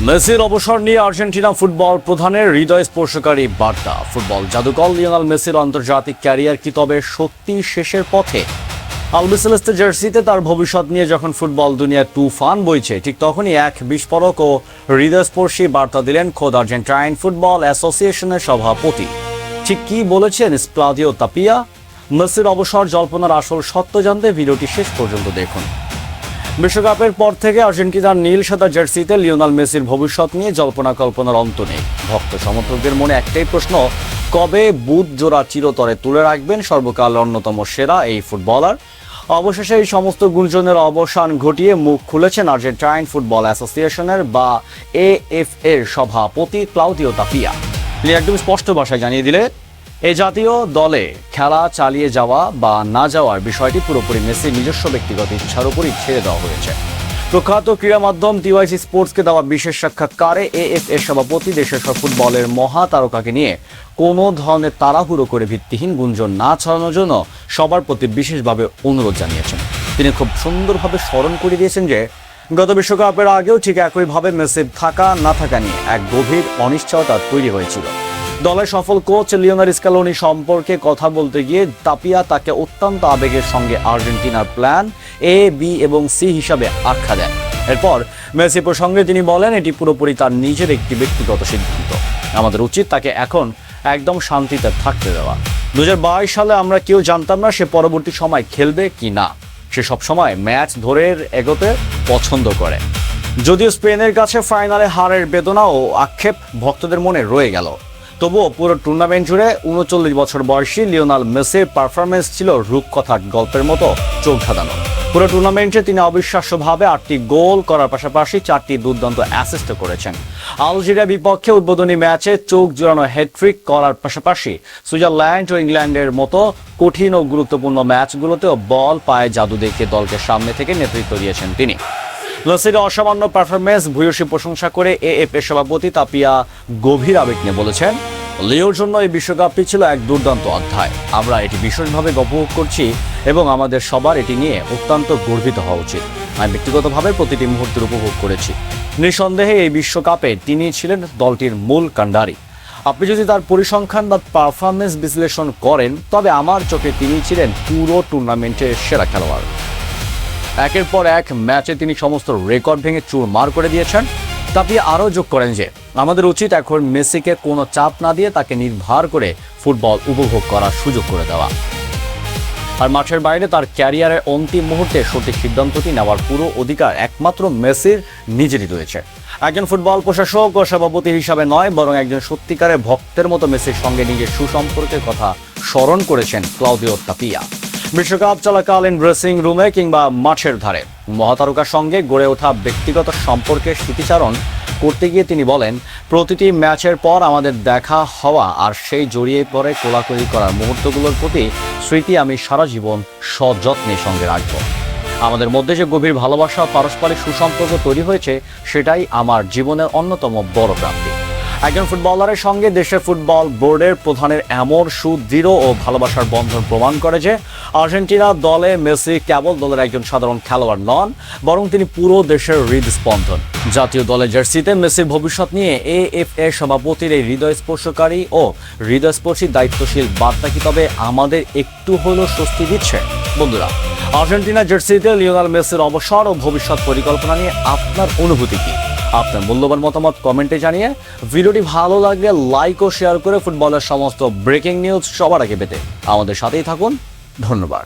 মেসির অবসর নিয়ে আর্জেন্টিনা ফুটবল প্রধানের হৃদয় স্পর্শকারী বার্তা। ফুটবল জাদুকর লিওনেল মেসির আন্তর্জাতিক ক্যারিয়ার কি তবে সত্যি শেষের পথে? আলবিসেলেস্তে জার্সিতে তার ভবিষ্যৎ নিয়ে যখন ফুটবল দুনিয়ার তুফান বইছে, ঠিক তখনই এক বিস্ফোরক ও হৃদয়স্পর্শী বার্তা দিলেন খোদ আর্জেন্টাইন ফুটবল অ্যাসোসিয়েশনের সভাপতি। ঠিক কি বলেছেন ক্লাউদিও তাপিয়া? মেসির অবসর জল্পনার আসল সত্য জানতে ভিডিওটি শেষ পর্যন্ত দেখুন। বিশ্বকাপের পর থেকে আর্জেন্টিনার নীল সাদা জার্সিতে লিওনেল মেসির ভবিষ্যৎ নিয়ে জল্পনা কল্পনার অন্ত নেই। ভক্ত সমর্থকদের মনে একটাই প্রশ্ন, কবে বুট জোড়া চিরতরে তুলে রাখবেন সর্বকাল অন্যতম সেরা এই ফুটবলার? অবশেষে এই সমস্ত গুঞ্জনের অবসান ঘটিয়ে মুখ খুলেছেন আর্জেন্টাইন ফুটবল অ্যাসোসিয়েশনের বা এএফএ এর সভাপতি ক্লাউদিও তাপিয়া। তিনি একদম স্পষ্ট ভাষায় জানিয়ে দিলে, এই জাতীয় দলে খেলা চালিয়ে যাওয়া বা না যাওয়ার বিষয়টি পুরোপুরি মেসির নিজস্ব ব্যক্তিগত ইচ্ছার উপরই ছেড়ে দেওয়া হয়েছে। প্রখ্যাত ক্রীড়া মাধ্যম টিওয়াইসি স্পোর্টসকে দেওয়া বিশেষ সাক্ষাৎকারে এএফএ সভাপতি দেশের সব ফুটবলের মহা তারকাকে নিয়ে কোনো ধরনের তাড়াহুড়ো করে ভিত্তিহীন গুঞ্জন না ছড়ানোর জন্য সবার প্রতি বিশেষভাবে অনুরোধ জানিয়েছেন। তিনি খুব সুন্দরভাবে স্মরণ করে দিয়েছেন যে গত বিশ্বকাপের আগেও ঠিক একইভাবে মেসির থাকা না থাকা নিয়ে এক গভীর অনিশ্চয়তা তৈরি হয়েছিল। দলের সফল কোচ লিওনেল স্ক্যালোনি সম্পর্কে কথা বলতে গিয়ে তাপিয়া তাকে অত্যন্ত আবেগের সঙ্গে আর্জেন্টিনার প্ল্যান এ, বি এবং সি হিসাবে আখ্যা দেন। এরপর মেসি প্রসঙ্গে তিনি বলেন, এটি পুরোপুরি তার নিজের একটি ব্যক্তিগত সিদ্ধান্ত। আমাদের উচিত তাকে এখন একদম শান্তিতে থাকতে দেওয়া। 2022 সালে আমরা কেউ জানতাম না সে পরবর্তী সময় খেলবে কি না। সে সবসময় ম্যাচ ধরে এগোতে পছন্দ করে। যদিও স্পেনের কাছে ফাইনালে হারের বেদনা ও আক্ষেপ ভক্তদের মনে রয়ে গেল, তবুও পুরো টুর্নামেন্ট জুড়ে 39 বছর বয়সী লিওনেল মেসির পারফরমেন্স ছিল রূপকথার গল্পের মতো চোখ ধাঁধানো। পুরো টুর্নামেন্টে তিনি অবিশ্বাস্যভাবে 8টি গোল করার পাশাপাশি 4টি দুর্দান্ত অ্যাসিস্ট করেছেন। আলজেরিয়া বিপক্ষে উদ্বোধনী ম্যাচে চোখ জোড়ানো হ্যাটট্রিক করার পাশাপাশি সুইজারল্যান্ড ও ইংল্যান্ডের মতো কঠিন ও গুরুত্বপূর্ণ ম্যাচগুলোতেও বল পায়ে জাদু দেখিয়ে দলকে সামনে থেকে নেতৃত্ব দিয়েছেন তিনি। মেসির অসামান্য পারফরমেন্স ভূয়সী প্রশংসা করে এএফএ সভাপতি তাপিয়া গভীর আবেগ নিয়ে বলেছেন, লিওর জন্য এই বিশ্বকাপটি ছিল এক দুর্দান্ত অধ্যায়। আমরা এটি বিশেষভাবে উপভোগ করছি এবং আমাদের সবার এটি নিয়ে অত্যন্ত গর্বিত হওয়া উচিত। আমি ব্যক্তিগতভাবে প্রতিটি মুহূর্তের উপভোগ করেছি। নিঃসন্দেহে এই বিশ্বকাপে তিনি ছিলেন দলটির মূল কাণ্ডারি। আপনি যদি তার পরিসংখ্যান বা পারফরমেন্স বিশ্লেষণ করেন, তবে আমার চোখে তিনি ছিলেন পুরো টুর্নামেন্টের সেরা খেলোয়াড়। একের পর এক ম্যাচে তিনি সমস্ত রেকর্ড ভেঙে চুরমার করে দিয়েছেন। তাপিয়া আরও যোগ করেন যে আমাদের উচিত এখন মেসিকে কোনো চাপ না দিয়ে তাকে নির্ভর করে ফুটবল উপভোগ করার সুযোগ করে দেওয়া। আর মাঠের বাইরে তার ক্যারিয়ারের অন্তিম মুহূর্তে সঠিক সিদ্ধান্তটি নেওয়ার পুরো অধিকার একমাত্র মেসির নিজেরই রয়েছে। একজন ফুটবল প্রশাসক ও সভাপতি হিসাবে নয়, বরং একজন সত্যিকারের ভক্তের মতো মেসির সঙ্গে নিজের সুসম্পর্কের কথা স্মরণ করেছেন ক্লাউদিও তাপিয়া। বিশ্বকাপ চলাকালীন ড্রেসিং রুমে কিংবা মাঠের ধারে মহাতারকার সঙ্গে গড়ে ওঠা ব্যক্তিগত সম্পর্কের স্মৃতিচারণ করতে গিয়ে তিনি বলেন, প্রতিটি ম্যাচের পর আমাদের দেখা হওয়া আর সেই জড়িয়ে পড়ে কোলাকুলি করার মুহূর্তগুলোর প্রতি স্মৃতি আমি সারা জীবন সযত্নে সঙ্গে রাখব। আমাদের মধ্যে যে গভীর ভালোবাসা ও পারস্পরিক সুসম্পর্ক তৈরি হয়েছে, সেটাই আমার জীবনের অন্যতম বড় প্রাপ্তি। একজন ফুটবলারের সঙ্গে দেশের ফুটবল বোর্ডের প্রধানের এমন সুদৃঢ় ও ভালোবাসার বন্ধন প্রমাণ করে যে আর্জেন্টিনা দলে মেসি কেবল দলের একজন সাধারণ খেলোয়াড় নন, বরং তিনি পুরো দেশের হৃদস্পন্দন। জাতীয় দলের জার্সিতে মেসির ভবিষ্যৎ নিয়ে এএফএ সভাপতির এই হৃদয়স্পর্শকারী ও হৃদয়স্পর্শী দায়িত্বশীল বার্তা কি তবে আমাদের একটু হলেও স্বস্তি দিচ্ছে? বন্ধুরা, আর্জেন্টিনা জার্সিতে লিওনেল মেসির অবসর ও ভবিষ্যৎ পরিকল্পনা নিয়ে আপনার অনুভূতি কি? আপনার মূল্যবান মতামত কমেন্টে জানিয়ে ভিডিওটি ভালো লাগলে লাইক ও শেয়ার করে ফুটবলের সমস্ত ব্রেকিং নিউজ সবার আগে পেতে আমাদের সাথেই থাকুন। ধন্যবাদ।